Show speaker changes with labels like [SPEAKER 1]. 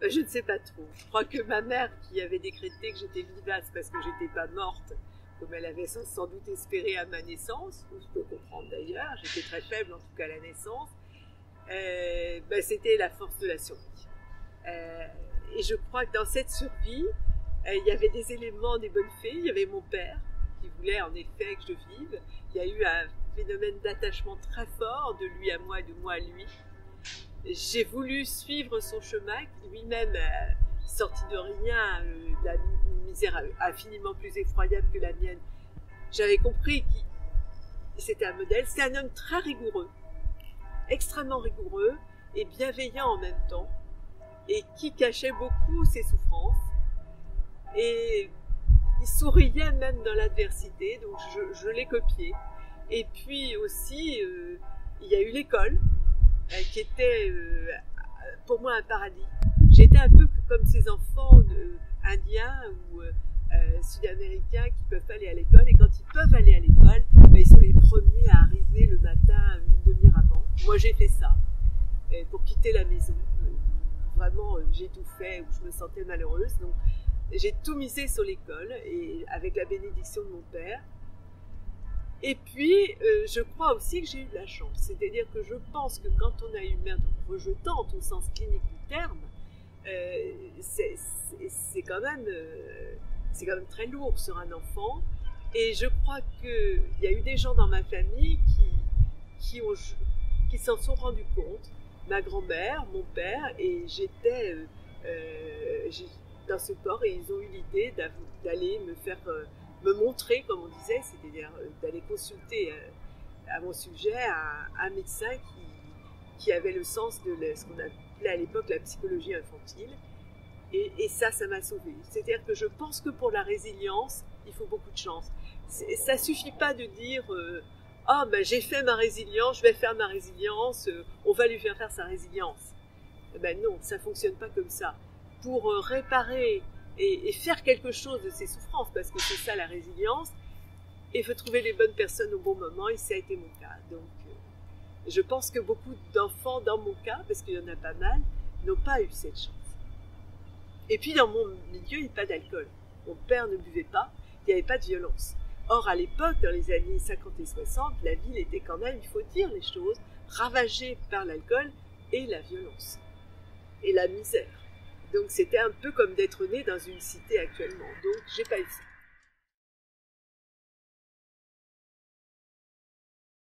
[SPEAKER 1] Je ne sais pas trop. Je crois que ma mère, qui avait décrété que j'étais vivace parce que j'étais pas morte, comme elle avait sans doute espéré à ma naissance, je peux comprendre d'ailleurs, j'étais très faible en tout cas à la naissance, c'était la force de la survie. Et je crois que dans cette survie, il y avait des éléments des bonnes fées. Il y avait mon père qui voulait en effet que je vive. Il y a eu un phénomène d'attachement très fort de lui à moi et de moi à lui. J'ai voulu suivre son chemin, lui-même sorti de rien, de la misère infiniment plus effroyable que la mienne. J'avais compris que c'était un modèle. C'était un homme très rigoureux, extrêmement rigoureux et bienveillant en même temps, et qui cachait beaucoup ses souffrances. Et il souriait même dans l'adversité, donc je l'ai copié. Et puis aussi, il y a eu l'école, qui était pour moi un paradis. J'étais un peu comme ces enfants indiens ou sud-américains qui peuvent aller à l'école, et quand ils peuvent aller à l'école, ils sont les premiers à arriver le matin une demi-heure avant. Moi j'ai fait ça, pour quitter la maison. Vraiment, j'ai tout fait où je me sentais malheureuse, donc j'ai tout misé sur l'école, et avec la bénédiction de mon père. Et puis, je crois aussi que j'ai eu de la chance. C'est-à-dire que je pense que quand on a une mère rejetante au sens clinique du terme, c'est quand même très lourd sur un enfant. Et je crois qu'il y a eu des gens dans ma famille qui s'en sont rendus compte. Ma grand-mère, mon père, et j'étais dans ce corps, et ils ont eu l'idée d'aller me montrer, comme on disait, c'est-à-dire d'aller consulter à mon sujet un médecin qui avait le sens de ce qu'on appelait à l'époque la psychologie infantile. Et ça m'a sauvée. C'est-à-dire que je pense que pour la résilience, il faut beaucoup de chance. Ça ne suffit pas de dire j'ai fait ma résilience, je vais faire ma résilience, on va lui faire sa résilience. Non, ça ne fonctionne pas comme ça. Pour réparer et faire quelque chose de ses souffrances, parce que c'est ça la résilience, il faut trouver les bonnes personnes au bon moment, et ça a été mon cas. Donc, je pense que beaucoup d'enfants, dans mon cas, parce qu'il y en a pas mal, n'ont pas eu cette chance. Et puis, dans mon milieu, il n'y a pas d'alcool. Mon père ne buvait pas, il n'y avait pas de violence. Or, à l'époque, dans les années 50 et 60, la ville était quand même, il faut dire les choses, ravagée par l'alcool et la violence. Et la misère. Donc c'était un peu comme d'être né dans une cité actuellement. Donc j'ai pas eu ça.